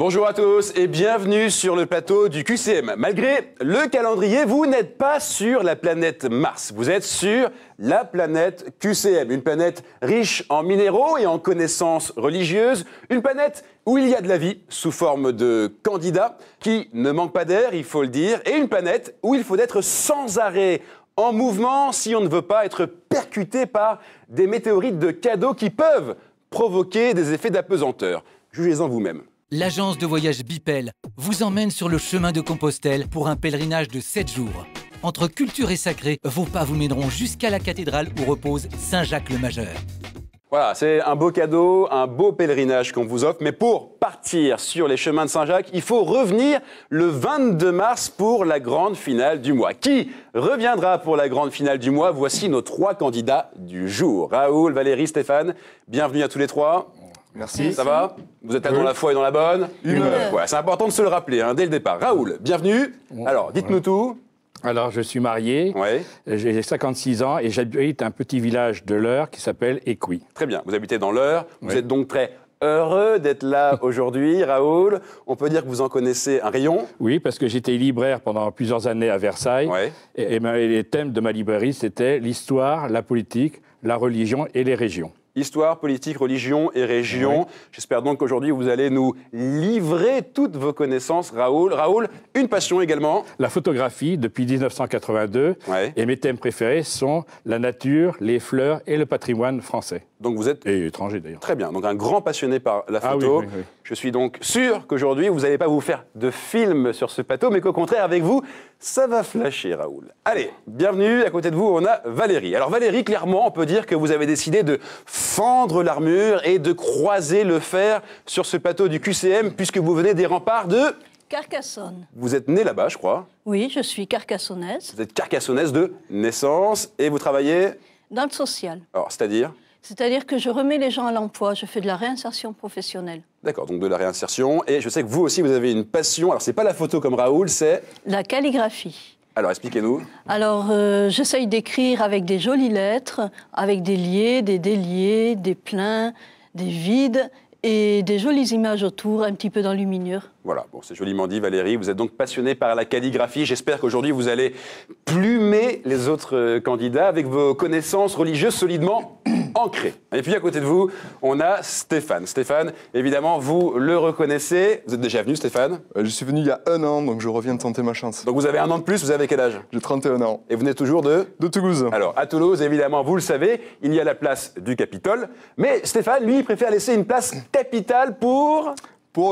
Bonjour à tous et bienvenue sur le plateau du QCM. Malgré le calendrier, vous n'êtes pas sur la planète Mars, vous êtes sur la planète QCM, une planète riche en minéraux et en connaissances religieuses, une planète où il y a de la vie sous forme de candidats qui ne manquent pas d'air, il faut le dire, et une planète où il faut être sans arrêt en mouvement si on ne veut pas être percuté par des météorites de cadeaux qui peuvent provoquer des effets d'apesanteur. Jugez-en vous-même. L'agence de voyage Bipel vous emmène sur le chemin de Compostelle pour un pèlerinage de 7 jours. Entre culture et sacré, vos pas vous mèneront jusqu'à la cathédrale où repose Saint-Jacques le Majeur. Voilà, c'est un beau cadeau, un beau pèlerinage qu'on vous offre. Mais pour partir sur les chemins de Saint-Jacques, il faut revenir le 22 mars pour la grande finale du mois. Qui reviendra pour la grande finale du mois? Voici nos 3 candidats du jour. Raoul, Valérie, Stéphane, bienvenue à tous les 3. Merci. Ça va? Vous êtes là dans la foi et dans la bonne humeur. Ouais, c'est important de se le rappeler dès le départ. Raoul, bienvenue. Alors, dites-nous tout. Alors, je suis marié, j'ai 56 ans et j'habite un petit village de l'Eure qui s'appelle Écouis. Très bien, vous habitez dans l'Eure, vous êtes donc très heureux d'être là aujourd'hui, Raoul. On peut dire que vous en connaissez un rayon. Oui, parce que j'étais libraire pendant plusieurs années à Versailles et les thèmes de ma librairie, c'était l'histoire, la politique, la religion et les régions. Histoire, politique, religion et région. J'espère donc qu'aujourd'hui, vous allez nous livrer toutes vos connaissances, Raoul. Raoul, une passion également. La photographie depuis 1982. Et mes thèmes préférés sont la nature, les fleurs et le patrimoine français. Donc vous êtes... Et étranger d'ailleurs. Très bien, donc un grand passionné par la photo. Oui. Je suis donc sûr qu'aujourd'hui, vous n'allez pas vous faire de film sur ce plateau, mais qu'au contraire, avec vous, ça va flasher, Raoul. Allez, bienvenue, à côté de vous, on a Valérie. Alors Valérie, clairement, on peut dire que vous avez décidé de fendre l'armure et de croiser le fer sur ce plateau du QCM, puisque vous venez des remparts de... Carcassonne. Vous êtes née là-bas, je crois. Oui, je suis carcassonnaise. Vous êtes carcassonnaise de naissance et vous travaillez... Dans le social. Alors, c'est-à-dire? C'est-à-dire que je remets les gens à l'emploi, je fais de la réinsertion professionnelle. D'accord, donc de la réinsertion. Et je sais que vous aussi, vous avez une passion. Alors, c'est pas la photo comme Raoul, c'est... La calligraphie. Alors, expliquez-nous. Alors, j'essaye d'écrire avec des jolies lettres, avec des liés, des déliés, des pleins, des vides et des jolies images autour, un petit peu d'enluminure. Voilà, bon, c'est joliment dit, Valérie. Vous êtes donc passionnée par la calligraphie. J'espère qu'aujourd'hui, vous allez plumer les autres candidats avec vos connaissances religieuses solidement ancrées. Et puis, à côté de vous, on a Stéphane. Stéphane, évidemment, vous le reconnaissez. Vous êtes déjà venu, Stéphane? Je suis venu il y a 1 an, donc je reviens de tenter ma chance. Donc, vous avez 1 an de plus. Vous avez quel âge? J'ai 31 ans. Et vous venez toujours de Toulouse. Alors, à Toulouse, évidemment, vous le savez, il y a la place du Capitole. Mais Stéphane, lui, il préfère laisser une place capitale pour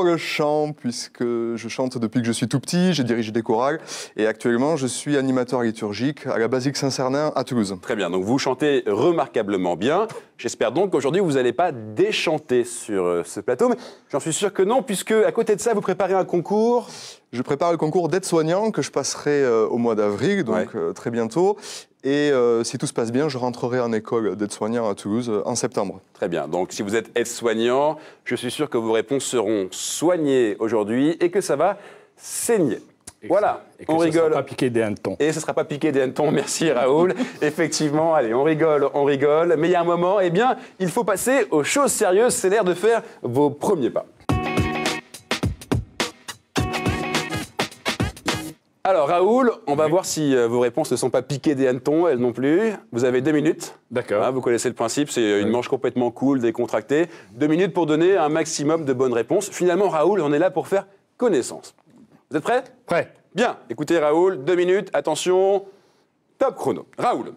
le chant, puisque je chante depuis que je suis tout petit, j'ai dirigé des chorales, et actuellement je suis animateur liturgique à la Basilique Saint-Cernin à Toulouse. Très bien, donc vous chantez remarquablement bien. J'espère donc qu'aujourd'hui vous n'allez pas déchanter sur ce plateau, mais j'en suis sûr que non, puisque à côté de ça, vous préparez un concours. Je prépare le concours d'aide-soignant que je passerai au mois d'avril, donc très bientôt. Et si tout se passe bien, je rentrerai en école d'aide-soignant à Toulouse en septembre. Très bien. Donc, si vous êtes aide-soignant, je suis sûr que vos réponses seront soignées aujourd'hui et que ça va saigner. Voilà, on rigole. Et ce ne sera pas piqué des hannetons. Et ce ne sera pas piqué des hannetons, merci Raoul. Effectivement, allez, on rigole. Mais il y a un moment, eh bien, il faut passer aux choses sérieuses. C'est l'heure de faire vos premiers pas. Alors Raoul, on va voir si vos réponses ne sont pas piquées des hannetons, elles non plus. Vous avez 2 minutes. D'accord. Vous connaissez le principe, c'est une manche complètement cool, décontractée. 2 minutes pour donner un maximum de bonnes réponses. Finalement, Raoul, on est là pour faire connaissance. Vous êtes prêts? Prêt. Bien. Écoutez Raoul, 2 minutes, attention, top chrono. Raoul,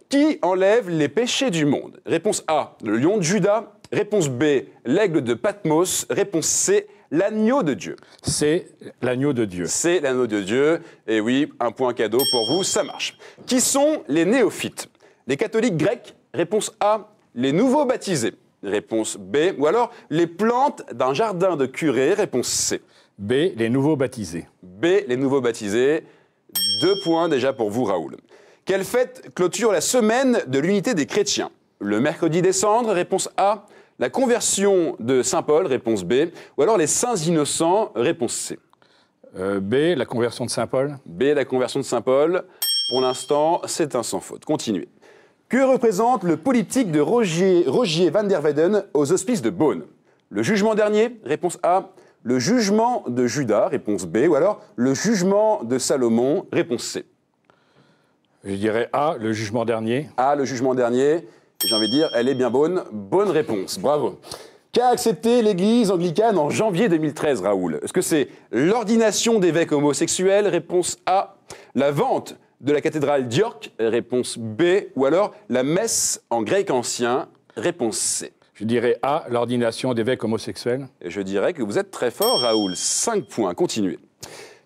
qui enlève les péchés du monde? Réponse A, le lion de Juda. Réponse B, l'aigle de Patmos. Réponse C, l'agneau de Dieu. C'est l'agneau de Dieu. C'est l'agneau de Dieu. Et oui, un point cadeau pour vous, ça marche. Qui sont les néophytes? Les catholiques grecs. Réponse A, les nouveaux baptisés. Réponse B, ou alors les plantes d'un jardin de curé. Réponse C. B, les nouveaux baptisés. B, les nouveaux baptisés. 2 points déjà pour vous, Raoul. Quelle fête clôture la semaine de l'unité des chrétiens? Le mercredi des cendres. Réponse A. La conversion de Saint Paul, réponse B, ou alors les saints innocents, réponse C. B, la conversion de Saint Paul. B, la conversion de Saint Paul. Pour l'instant, c'est un sans faute. Continuez. Que représente le politique de Rogier van der Weyden aux hospices de Beaune? Le jugement dernier, réponse A. le jugement de Judas, réponse B, ou alors le jugement de Salomon, réponse C. Je dirais A, le jugement dernier. A, le jugement dernier. J'ai envie de dire, elle est bien bonne. Bonne réponse, bravo. Qu'a accepté l'Église anglicane en janvier 2013, Raoul? Est-ce que c'est l'ordination d'évêques homosexuels? Réponse A. La vente de la cathédrale d'York? Réponse B. Ou alors la messe en grec ancien? Réponse C. Je dirais A, l'ordination d'évêques homosexuels. Et je dirais que vous êtes très fort, Raoul. 5 points, continuez.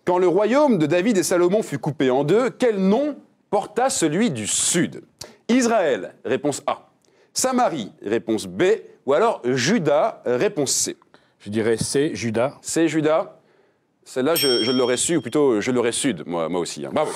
Quand le royaume de David et Salomon fut coupé en deux, quel nom porta celui du Sud? Israël, réponse A. Samarie, réponse B. Ou alors Juda, réponse C. Je dirais C, Juda. C, Juda. Celle-là, je l'aurais su, ou plutôt, je l'aurais sud, moi aussi. Hein. Bravo.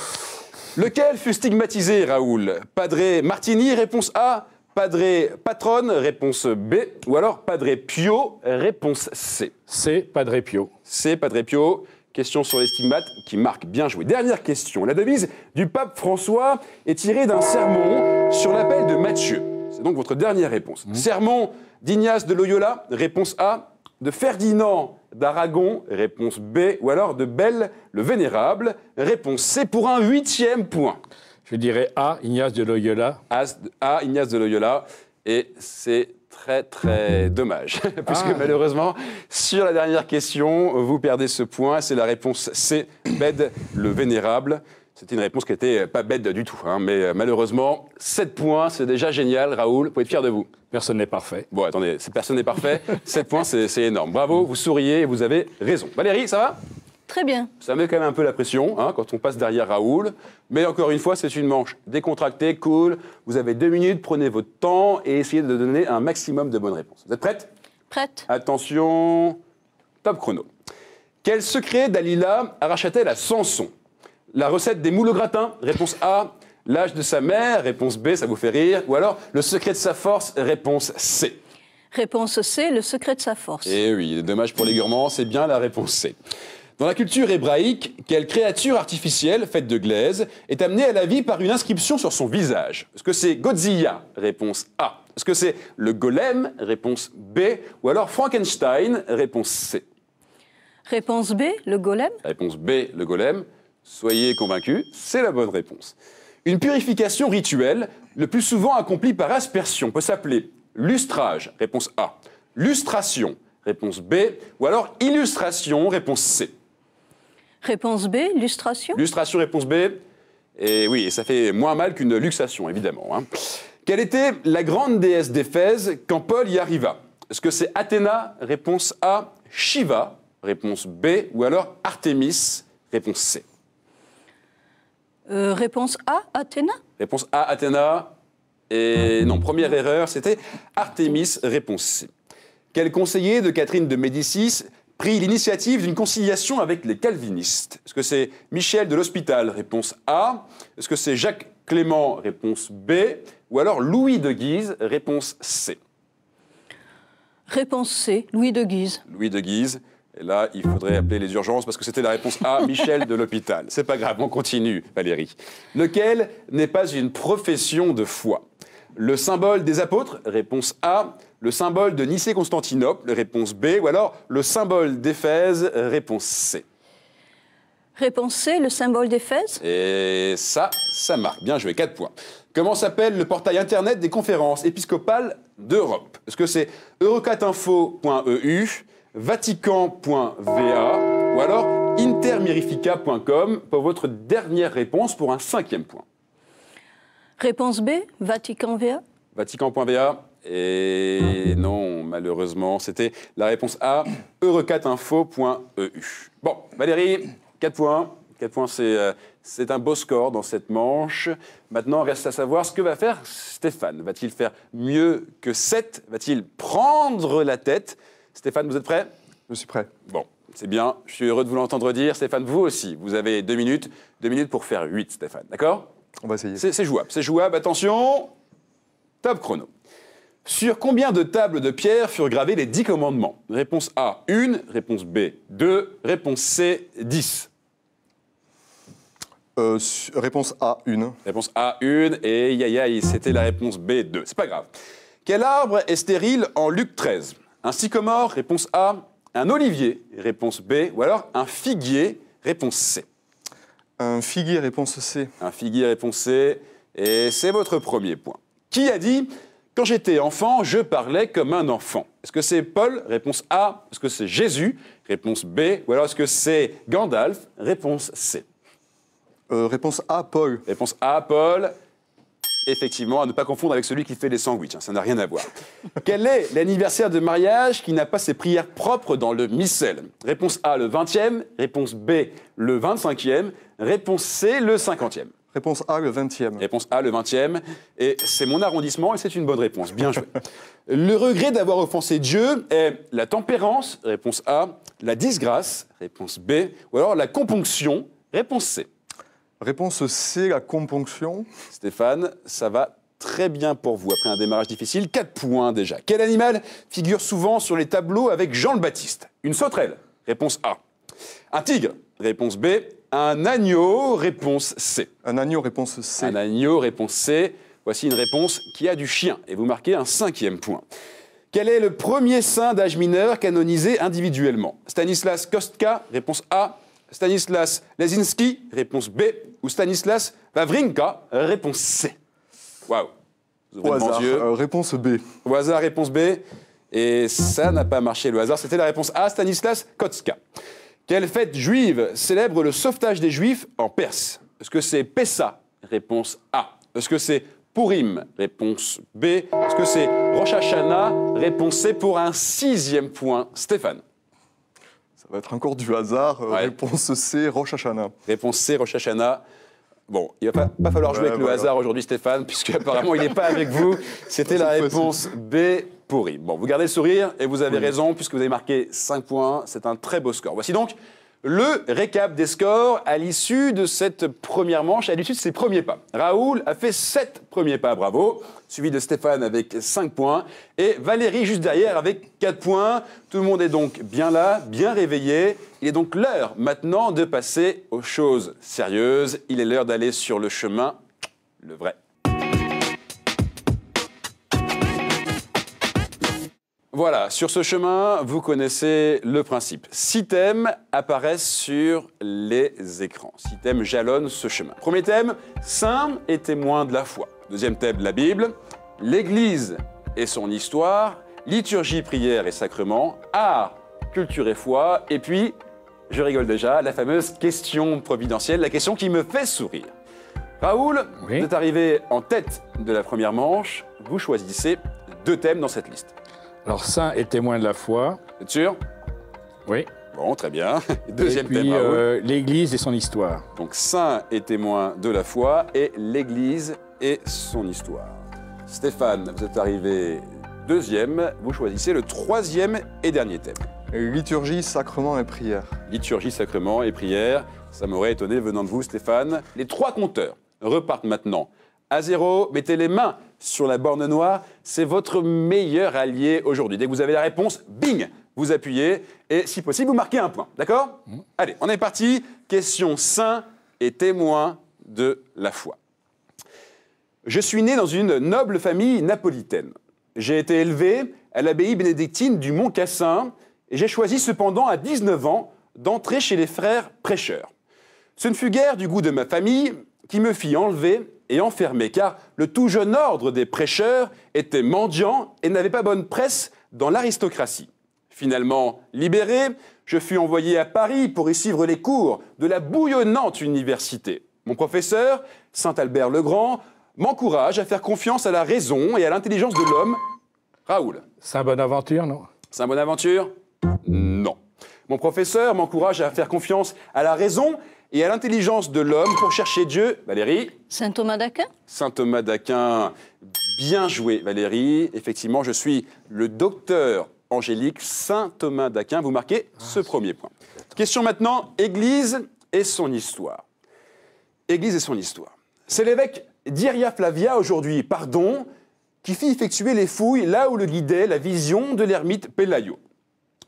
Lequel fut stigmatisé, Raoul? Padre Martini, réponse A. Padre Patron, réponse B. Ou alors Padre Pio, réponse C. C, Padre Pio. C, Padre Pio. Question sur les stigmates qui marquent. Bien joué. Dernière question. La devise du pape François est tirée d'un sermon sur l'appel de Matthieu. C'est donc votre dernière réponse. Sermon d'Ignace de Loyola, réponse A. De Ferdinand d'Aragon, réponse B. Ou alors de Belle le Vénérable, réponse C pour un 8e point. Je dirais A, Ignace de Loyola. A, Ignace de Loyola. Et c'est très, très dommage. Puisque malheureusement, sur la dernière question, vous perdez ce point. C'est la réponse C, Bède le Vénérable. C'était une réponse qui n'était pas bête du tout. Hein, mais malheureusement, 7 points, c'est déjà génial. Raoul, vous pouvez être fier de vous. Personne n'est parfait. Bon, attendez, personne n'est parfait. 7 points, c'est énorme. Bravo, vous souriez et vous avez raison. Valérie, ça va? Très bien. Ça met quand même un peu la pression hein, quand on passe derrière Raoul. Mais encore une fois, c'est une manche décontractée, cool. Vous avez 2 minutes, prenez votre temps et essayez de donner un maximum de bonnes réponses. Vous êtes prête? Prête. Attention, top chrono. Quel secret Dalila arracha-t-elle à Samson? La recette des moules au gratin, réponse A. L'âge de sa mère, réponse B, ça vous fait rire. Ou alors, le secret de sa force, réponse C. Réponse C, le secret de sa force. Eh oui, dommage pour les gourmands, c'est bien la réponse C. Dans la culture hébraïque, quelle créature artificielle, faite de glaise, est amenée à la vie par une inscription sur son visage? Est-ce que c'est Godzilla? Réponse A. Est-ce que c'est le golem? Réponse B. Ou alors Frankenstein? Réponse C. Réponse B, le golem. Réponse B, le golem. Soyez convaincus, c'est la bonne réponse. Une purification rituelle, le plus souvent accomplie par aspersion, peut s'appeler lustrage, réponse A. Lustration, réponse B. Ou alors illustration, réponse C. Réponse B, lustration. Lustration, réponse B. Et oui, ça fait moins mal qu'une luxation, évidemment. Hein. Quelle était la grande déesse d'Éphèse quand Paul y arriva? Est-ce que c'est Athéna, réponse A. Shiva, réponse B. Ou alors Artémis, réponse C. Réponse A, Athéna. Réponse A, Athéna. Et non, première erreur, c'était Artémis, réponse C. Quel conseiller de Catherine de Médicis prit l'initiative d'une conciliation avec les calvinistes? Est-ce que c'est Michel de l'Hospital, réponse A? Est-ce que c'est Jacques Clément, réponse B? Ou alors Louis de Guise, réponse C? Réponse C, Louis de Guise. Louis de Guise. Et là, il faudrait appeler les urgences parce que c'était la réponse A, Michel de l'Hôpital. C'est pas grave, on continue, Valérie. Lequel n'est pas une profession de foi? Le symbole des apôtres, réponse A. Le symbole de Nicée-Constantinople, réponse B. Ou alors le symbole d'Éphèse, réponse C. Réponse C, le symbole d'Éphèse. Et ça marque. Bien joué, 4 points. Comment s'appelle le portail internet des conférences épiscopales d'Europe? Est-ce que c'est eurocatinfo.eu, vatican.va ou alors intermirifica.com pour votre dernière réponse pour un 5e point? Réponse B, Vatican.va. Vatican.va. Et non, malheureusement, c'était la réponse A, eurocatinfo.eu. Bon, Valérie, 4 points. 4 points, c'est un beau score dans cette manche. Maintenant, reste à savoir ce que va faire Stéphane. Va-t-il faire mieux que 7? Va-t-il prendre la tête? Stéphane, vous êtes prêt? Je suis prêt. Bon, c'est bien. Je suis heureux de vous l'entendre dire. Stéphane, vous aussi. Vous avez 2 minutes. 2 minutes pour faire 8, Stéphane. D'accord? On va essayer. C'est jouable. C'est jouable. Attention. Top chrono. Sur combien de tables de pierre furent gravés les 10 commandements? Réponse A, 1. Réponse B, 2. Réponse C, 10. Réponse A, 1. Réponse A, 1. Et c'était la réponse B, 2. C'est pas grave. Quel arbre est stérile en Luc 13? Un sycomore, réponse A. un olivier, réponse B, ou alors un figuier, réponse C. Un figuier, réponse C. Un figuier, réponse C, et c'est votre premier point. Qui a dit « Quand j'étais enfant, je parlais comme un enfant » ? Est-ce que c'est Paul, réponse A? Est-ce que c'est Jésus, réponse B? Ou alors est-ce que c'est Gandalf, réponse C? Réponse A, Paul. Réponse A, Paul. Effectivement, à ne pas confondre avec celui qui fait les sandwichs, hein, ça n'a rien à voir. Quel est l'anniversaire de mariage qui n'a pas ses prières propres dans le missel? Réponse A, le 20e. Réponse B, le 25e. Réponse C, le 50e. Réponse A, le 20e. Réponse A, le 20e. Et c'est mon arrondissement et c'est une bonne réponse. Bien joué. Le regret d'avoir offensé Dieu est la tempérance, réponse A, la disgrâce, réponse B, ou alors la componction, réponse C. Réponse C, la componction. Stéphane, ça va très bien pour vous après un démarrage difficile. 4 points déjà. Quel animal figure souvent sur les tableaux avec Jean le Baptiste? Une sauterelle, réponse A. Un tigre, réponse B. Un agneau, réponse C. Un agneau, réponse C. Un agneau, réponse C. Voici une réponse qui a du chien. Et vous marquez un 5e point. Quel est le premier saint d'âge mineur canonisé individuellement? Stanislas Kostka, réponse A. Stanislas Lesinski, réponse B. Ou Stanislas Wawrinka, réponse C. Waouh. Au hasard, réponse B. Au hasard, réponse B. Et ça n'a pas marché, le hasard. C'était la réponse A, Stanislas Kostka. Quelle fête juive célèbre le sauvetage des Juifs en Perse? Est-ce que c'est Pessa? Réponse A. Est-ce que c'est Purim? Réponse B. Est-ce que c'est Rosh Hashanah? Réponse C pour un 6e point. Stéphane. Ça va être encore du hasard. Ouais. Réponse C, Rosh Hashanah. Réponse C, Rosh Hashanah. Bon, il va pas falloir jouer avec le hasard aujourd'hui, Stéphane, puisque apparemment il n'est pas avec vous. C'était la réponse B, Purim. Bon, vous gardez le sourire et vous avez raison, puisque vous avez marqué 5 points. C'est un très beau score. Voici donc le récap des scores à l'issue de cette première manche, à l'issue de ses premiers pas. Raoul a fait 7 premiers pas, bravo, suivi de Stéphane avec 5 points, et Valérie juste derrière avec 4 points. Tout le monde est donc bien là, bien réveillé. Il est donc l'heure maintenant de passer aux choses sérieuses. Il est l'heure d'aller sur le chemin, le vrai. Voilà, sur ce chemin, vous connaissez le principe. 6 thèmes apparaissent sur les écrans. 6 thèmes jalonnent ce chemin. Premier thème, saints et témoins de la foi. Deuxième thème, la Bible. L'Église et son histoire. Liturgie, prière et sacrement. Art, culture et foi. Et puis, je rigole déjà, la fameuse question providentielle, la question qui me fait sourire. Raoul, oui. Vous êtes arrivé en tête de la première manche. Vous choisissez 2 thèmes dans cette liste. Alors, saint et témoin de la foi. Vous êtes sûr? Oui. Bon, très bien. Deuxième et puis, thème, Raoul. l'Église et son histoire. Donc, saint et témoin de la foi et l'Église et son histoire. Stéphane, vous êtes arrivé 2e. Vous choisissez le 3e et dernier thème. Liturgie, sacrement et prière. Liturgie, sacrement et prière. Ça m'aurait étonné venant de vous, Stéphane. Les 3 compteurs repartent maintenant à 0. Mettez les mains sur la borne noire. C'est votre meilleur allié aujourd'hui. Dès que vous avez la réponse, bing, vous appuyez et si possible, vous marquez un point. D'accord ? Allez, on est parti. Question saint et témoin de la foi. Je suis né dans une noble famille napolitaine. J'ai été élevé à l'abbaye bénédictine du Mont-Cassin et j'ai choisi cependant à 19 ans d'entrer chez les frères prêcheurs. Ce ne fut guère du goût de ma famille qui me fit enlever et enfermé, car le tout jeune ordre des prêcheurs était mendiant et n'avait pas bonne presse dans l'aristocratie. Finalement libéré, je fus envoyé à Paris pour y suivre les cours de la bouillonnante université. Mon professeur, Saint Albert le Grand, m'encourage à faire confiance à la raison et à l'intelligence de l'homme. Raoul. Saint Bonaventure, non? Saint Bonaventure? Non. Mon professeur m'encourage à faire confiance à la raison et à l'intelligence de l'homme pour chercher Dieu. Valérie? Saint Thomas d'Aquin? Saint Thomas d'Aquin. Bien joué, Valérie. Effectivement, je suis le docteur angélique Saint Thomas d'Aquin. Vous marquez ce premier point. Question maintenant, Église et son histoire. Église et son histoire. C'est l'évêque d'Iria Flavia, aujourd'hui, pardon, qui fit effectuer les fouilles là où le guidait la vision de l'ermite Pelayo.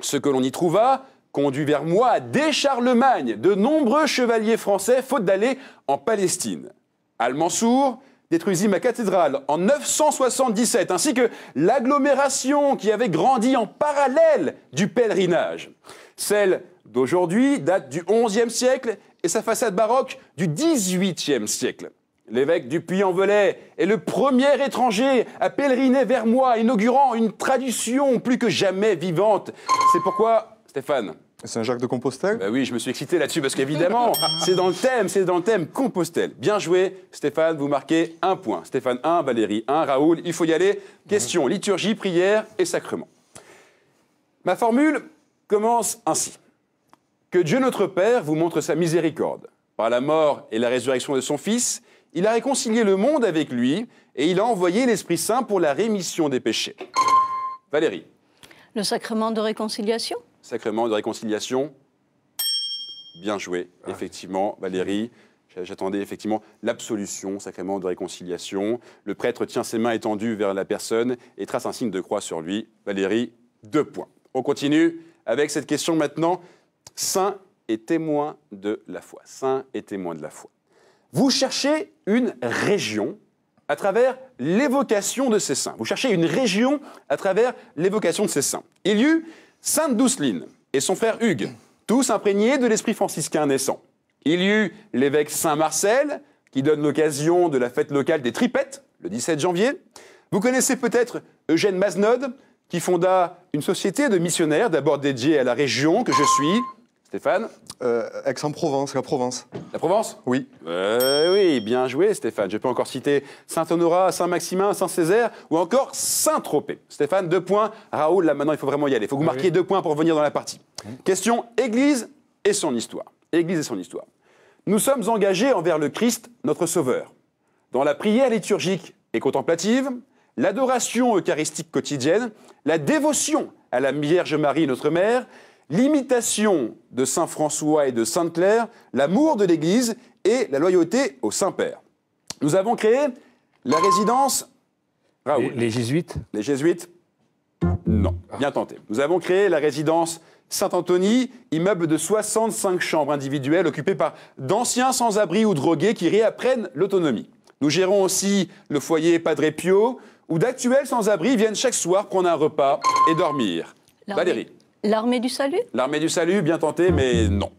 Ce que l'on y trouva conduit vers moi, dès Charlemagne, de nombreux chevaliers français, faute d'aller en Palestine. Al-Mansour, détruisit ma cathédrale en 977, ainsi que l'agglomération qui avait grandi en parallèle du pèlerinage. Celle d'aujourd'hui date du XIe siècle et sa façade baroque du XVIIIe siècle. L'évêque du Puy-en-Velay est le premier étranger à pèleriner vers moi, inaugurant une tradition plus que jamais vivante. C'est pourquoi, Stéphane... Saint-Jacques de Compostelle? Ben oui, je me suis excité là-dessus parce qu'évidemment, c'est dans le thème Compostelle. Bien joué, Stéphane, vous marquez 1 point. Stéphane 1, Valérie 1, Raoul, il faut y aller. Question, liturgie, prière et sacrement. Ma formule commence ainsi. Que Dieu notre Père vous montre sa miséricorde. Par la mort et la résurrection de son Fils, il a réconcilié le monde avec lui et il a envoyé l'Esprit Saint pour la rémission des péchés. Valérie. Le sacrement de réconciliation? Sacrement de réconciliation. Bien joué, effectivement, Valérie. J'attendais effectivement l'absolution, sacrement de réconciliation. Le prêtre tient ses mains étendues vers la personne et trace un signe de croix sur lui. Valérie, 2 points. On continue avec cette question maintenant. Saint et témoin de la foi. Saint et témoin de la foi. Vous cherchez une région à travers l'évocation de ces saints. Vous cherchez une région à travers l'évocation de ces saints. Il y eut Sainte Douceline et son frère Hugues, tous imprégnés de l'esprit franciscain naissant. Il y eut l'évêque Saint-Marcel, qui donne l'occasion de la fête locale des Tripettes, le 17 janvier. Vous connaissez peut-être Eugène Mazenod, qui fonda une société de missionnaires, d'abord dédiée à la région que je suis. Stéphane? Aix-en-Provence, la Provence. La Provence? Oui. Oui, bien joué, Stéphane. Je peux encore citer Saint-Honorat, Saint-Maximin, Saint-Césaire ou encore Saint-Tropez. Stéphane, 2 points. Raoul, là maintenant, il faut vraiment y aller. Il faut que vous marquiez 2 points pour revenir dans la partie. Question, Église et son histoire. Église et son histoire. Nous sommes engagés envers le Christ, notre Sauveur, dans la prière liturgique et contemplative, l'adoration eucharistique quotidienne, la dévotion à la Vierge Marie, notre Mère, l'imitation de Saint François et de Sainte Claire, l'amour de l'Église et la loyauté au Saint-Père. Nous avons créé la résidence... Raoul. Les jésuites? Les jésuites? Non. Bien tenté. Nous avons créé la résidence Saint-Anthony, immeuble de 65 chambres individuelles occupées par d'anciens sans-abri ou drogués qui réapprennent l'autonomie. Nous gérons aussi le foyer Padre Pio, où d'actuels sans-abri viennent chaque soir prendre un repas et dormir. Valérie. L'Armée du Salut? L'Armée du Salut, bien tenté, mais non.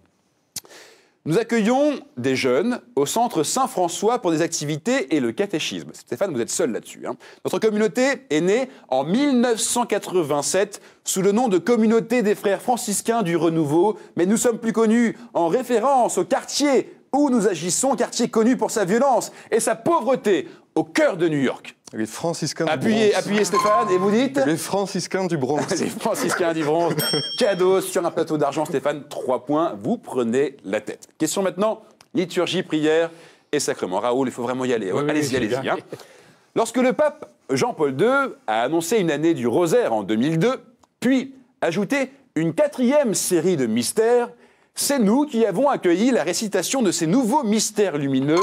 Nous accueillons des jeunes au centre Saint-François pour des activités et le catéchisme. Stéphane, vous êtes seul là-dessus. Notre communauté est née en 1987 sous le nom de Communauté des Frères franciscains du Renouveau, mais nous sommes plus connus en référence au quartier où nous agissons, quartier connu pour sa violence et sa pauvreté, au cœur de New York. Les franciscains du Bronx. Appuyez Stéphane, et vous dites... Les franciscains du Bronx. Les franciscains du Bronx. Cadeau sur un plateau d'argent, Stéphane, 3 points, vous prenez la tête. Question maintenant, liturgie, prière et sacrement. Raoul, il faut vraiment y aller. Oui, allez-y. Lorsque le pape Jean-Paul II a annoncé une année du rosaire en 2002, puis ajouté une 4e série de mystères, c'est nous qui avons accueilli la récitation de ces nouveaux mystères lumineux.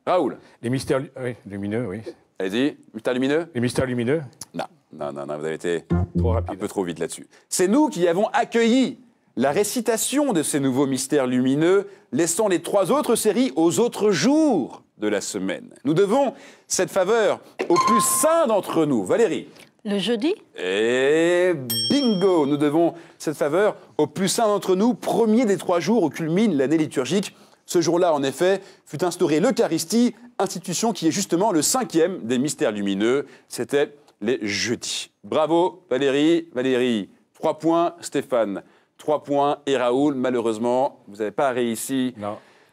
Raoul. Les mystères lumineux, oui. Allez-y, mystères lumineux. Les mystères lumineux? Non, vous avez été trop rapide. Un peu trop vite là-dessus. C'est nous qui avons accueilli la récitation de ces nouveaux mystères lumineux, laissant les 3 autres séries aux autres jours de la semaine. Nous devons cette faveur aux plus saints d'entre nous. Valérie. Le jeudi? Et bingo! Nous devons cette faveur aux plus saints d'entre nous, premier des 3 jours où culmine l'année liturgique. Ce jour-là, en effet, fut instaurée l'Eucharistie, institution qui est justement le 5e des mystères lumineux. C'était les jeudis. Bravo, Valérie. Valérie, 3 points. Stéphane, 3 points. Et Raoul, malheureusement, vous n'avez pas réussi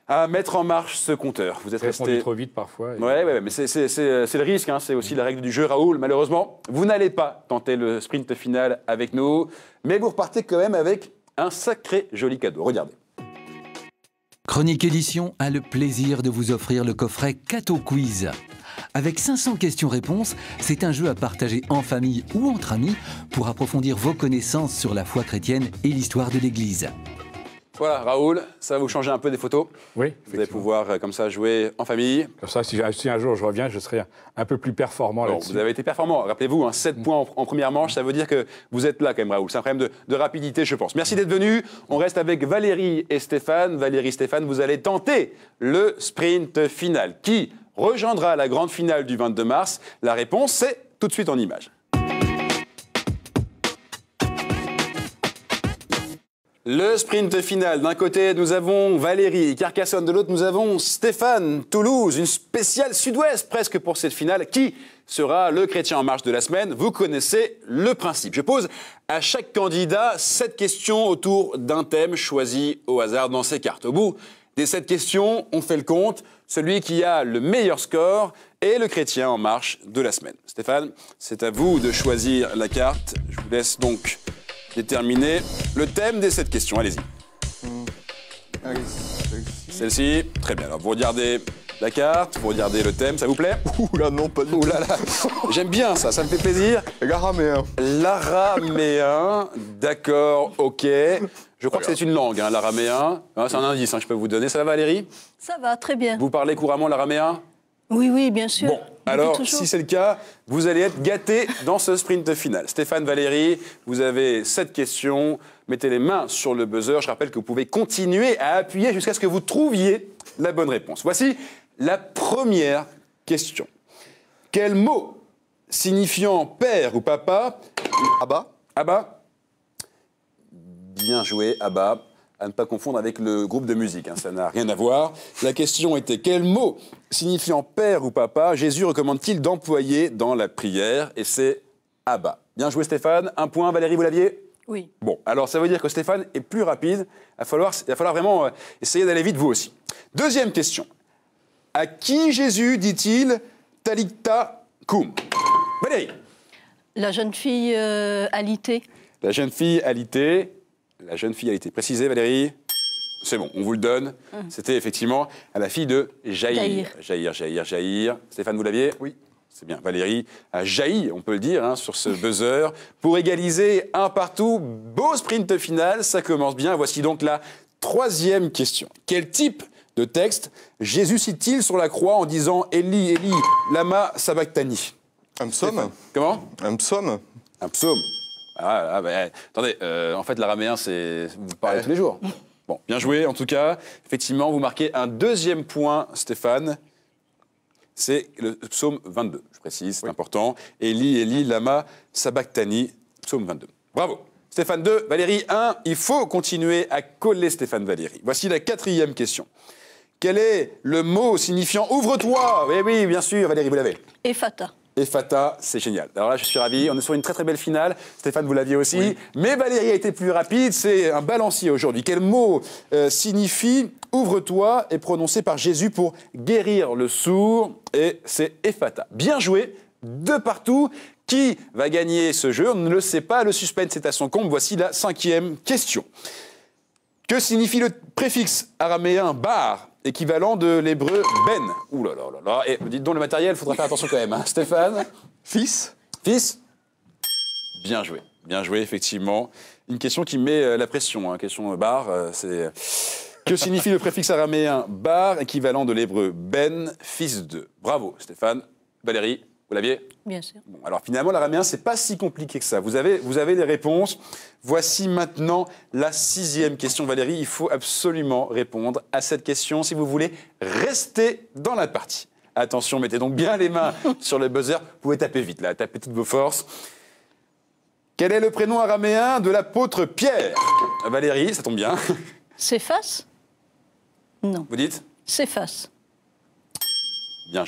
à mettre en marche ce compteur. Vous êtes resté trop vite parfois. Oui, mais c'est le risque, c'est aussi la règle du jeu. Raoul, malheureusement, vous n'allez pas tenter le sprint final avec nous, mais vous repartez quand même avec un sacré joli cadeau. Regardez. Chronique Édition a le plaisir de vous offrir le coffret Cato Quiz. Avec 500 questions-réponses, c'est un jeu à partager en famille ou entre amis pour approfondir vos connaissances sur la foi chrétienne et l'histoire de l'Église. Voilà, Raoul, ça va vous changer un peu des photos. Oui. Vous allez pouvoir, comme ça, jouer en famille. Comme ça, si un jour je reviens, je serai un peu plus performant là-dessus. Vous avez été performant. Rappelez-vous, 7 points en première manche, ça veut dire que vous êtes là quand même, Raoul. C'est un problème de rapidité, je pense. Merci d'être venu. On reste avec Valérie et Stéphane. Valérie, Stéphane, vous allez tenter le sprint final. Qui rejoindra la grande finale du 22 mars? La réponse, c'est tout de suite en images. Le sprint final, d'un côté, nous avons Valérie, Carcassonne, de l'autre, nous avons Stéphane, Toulouse, une spéciale sud-ouest presque pour cette finale. Qui sera le chrétien en marche de la semaine? Vous connaissez le principe. Je pose à chaque candidat 7 questions autour d'un thème choisi au hasard dans ses cartes. Au bout des 7 questions, on fait le compte. Celui qui a le meilleur score est le chrétien en marche de la semaine. Stéphane, c'est à vous de choisir la carte. Je vous laisse donc déterminer le thème des 7 questions. Allez-y. Celle-ci, très bien. Alors, vous regardez la carte, vous regardez le thème, ça vous plaît? Ouh là, non, pas du tout. Ouh là là. J'aime bien ça, ça me fait plaisir. L'araméen. L'araméen, d'accord, ok. Je crois que c'est une langue, hein, l'araméen. C'est un indice, hein, je peux vous donner. Ça va, Valérie? Ça va, très bien. Vous parlez couramment l'araméen? Oui, oui, bien sûr. Bon, alors, si c'est le cas, vous allez être gâtés dans ce sprint final. Stéphane, Valérie, vous avez 7 questions. Mettez les mains sur le buzzer. Je rappelle que vous pouvez continuer à appuyer jusqu'à ce que vous trouviez la bonne réponse. Voici la première question. Quel mot signifiant père ou papa? Abba. Abba? Bien joué, Abba. À ne pas confondre avec le groupe de musique, hein, ça n'a rien à voir. La question était, quel mot signifiant père ou papa Jésus recommande-t-il d'employer dans la prière? Et c'est Abba. Bien joué Stéphane, 1 point. Valérie, vous l'aviez? Oui. Bon, alors ça veut dire que Stéphane est plus rapide. Il va falloir vraiment essayer d'aller vite, vous aussi. Deuxième question. À qui Jésus dit-il Talitha Koum? Valérie. La jeune fille alitée. La jeune fille alitée. La jeune fille a été précisée, Valérie. C'est bon, on vous le donne. C'était effectivement à la fille de Jaïr. Jaïr. Stéphane, vous l'aviez? Oui. C'est bien. Valérie a jailli, on peut le dire, hein, sur ce buzzer. Pour égaliser 1 partout, beau sprint final, ça commence bien. Voici donc la 3e question. Quel type de texte Jésus cite-t-il sur la croix en disant « Eli, Eli, lama sabachthani » Un psaume. Comment? Un psaume. Un psaume. Attendez, en fait, l'araméen, c'est... Vous parlez tous les jours. Bon, bien joué, en tout cas. Effectivement, vous marquez un 2e point, Stéphane. C'est le psaume 22, je précise, c'est important. Eli, Eli, lama sabachthani, psaume 22. Bravo. Stéphane 2, Valérie 1. Il faut continuer à coller Stéphane Valérie. Voici la 4e question. Quel est le mot signifiant « ouvre-toi » ? Oui, bien sûr, Valérie, vous l'avez. Ephata. Ephata, c'est génial. Alors là, je suis ravi. On est sur une très très belle finale. Stéphane, vous l'aviez aussi. Oui. Mais Valérie a été plus rapide. C'est un balancier aujourd'hui. Quel mot signifie « ouvre-toi » est prononcé par Jésus pour guérir le sourd? Et c'est Ephata. Bien joué. 2 partout. Qui va gagner ce jeu? On ne le sait pas. Le suspense est à son comble. Voici la 5e question. Que signifie le préfixe araméen « bar » équivalent de l'hébreu « ben ». Ouh là là là là. Et dites donc le matériel, il faudra faire attention quand même. Hein. Stéphane? Fils. Fils? Bien joué, effectivement. Une question qui met la pression. Hein. Question bar, c'est... Que signifie le préfixe araméen « bar » équivalent de l'hébreu « ben », fils de? Bravo, Stéphane. Valérie, vous l'aviez? Bien sûr. Bon, alors finalement, l'araméen, c'est pas si compliqué que ça. Vous avez les réponses. Voici maintenant la 6e question. Valérie, il faut absolument répondre à cette question si vous voulez rester dans la partie. Attention, mettez donc bien les mains sur le buzzer. Vous pouvez taper vite, là, tapez toutes vos forces. Quel est le prénom araméen de l'apôtre Pierre? Valérie, ça tombe bien. Céphas? Non. Vous dites? Céphas. Bien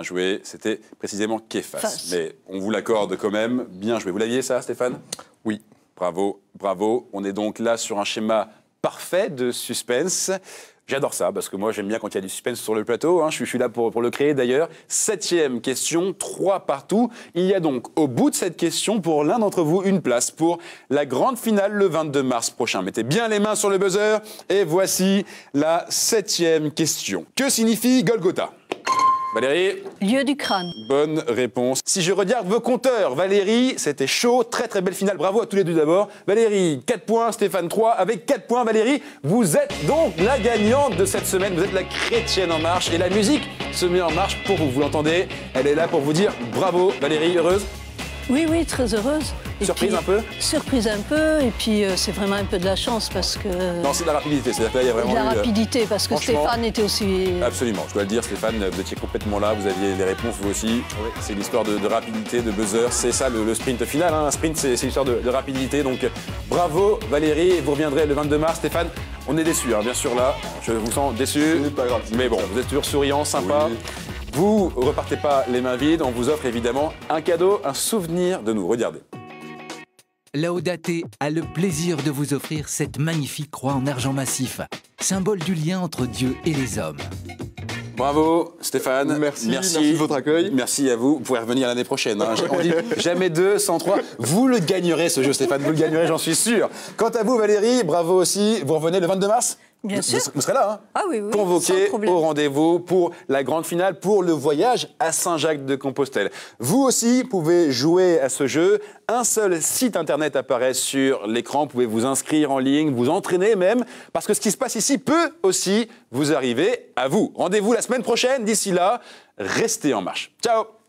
joué, c'était précisément Képhas. Mais on vous l'accorde quand même, bien joué. Vous l'aviez ça, Stéphane? Oui. Bravo. On est donc là sur un schéma parfait de suspense. J'adore ça, parce que moi j'aime bien quand il y a du suspense sur le plateau. Hein. Je suis là pour le créer d'ailleurs. 7e question, 3 partout. Il y a donc au bout de cette question, pour l'un d'entre vous, une place pour la grande finale le 22 mars prochain. Mettez bien les mains sur le buzzer. Et voici la 7e question. Que signifie Golgotha? Valérie? Lieu du crâne. Bonne réponse. Si je regarde vos compteurs, Valérie, c'était chaud, très très belle finale. Bravo à tous les deux d'abord. Valérie, 4 points, Stéphane 3. Avec 4 points, Valérie, vous êtes donc la gagnante de cette semaine. Vous êtes la chrétienne en marche. Et la musique se met en marche pour vous. Vous l'entendez? Elle est là pour vous dire bravo. Valérie, heureuse? Oui, très heureuse. Surprise un peu? Surprise un peu, et puis c'est vraiment un peu de la chance parce que... Non, c'est de la rapidité, c'est-à-dire qu'il y a vraiment de la rapidité, parce que Stéphane était aussi... Absolument, je dois le dire, Stéphane, vous étiez complètement là, vous aviez les réponses vous aussi. Oui. C'est l'histoire de rapidité, de buzzer, c'est ça le sprint final. Hein. Un sprint, c'est l'histoire de rapidité, donc bravo Valérie, vous reviendrez le 22 mars. Stéphane, on est déçus, hein, bien sûr là, je vous sens déçu, pas grave, mais bon, vous êtes toujours souriant, sympa. Oui. Vous repartez pas les mains vides, on vous offre évidemment un cadeau, un souvenir de nous, regardez. Laodaté a le plaisir de vous offrir cette magnifique croix en argent massif, symbole du lien entre Dieu et les hommes. Bravo Stéphane. Merci de votre accueil. Merci à vous. Vous pourrez revenir l'année prochaine. Hein. On dit jamais 2 sans 3. Vous le gagnerez ce jeu Stéphane, vous le gagnerez, j'en suis sûr. Quant à vous Valérie, bravo aussi. Vous revenez le 22 mars? Bien sûr. Vous serez là, hein? Ah oui, oui. Convoqué au rendez-vous pour la grande finale, pour le voyage à Saint-Jacques-de-Compostelle. Vous aussi pouvez jouer à ce jeu. Un seul site internet apparaît sur l'écran. Vous pouvez vous inscrire en ligne, vous entraîner même, parce que ce qui se passe ici peut aussi vous arriver à vous. Rendez-vous la semaine prochaine. D'ici là, restez en marche. Ciao!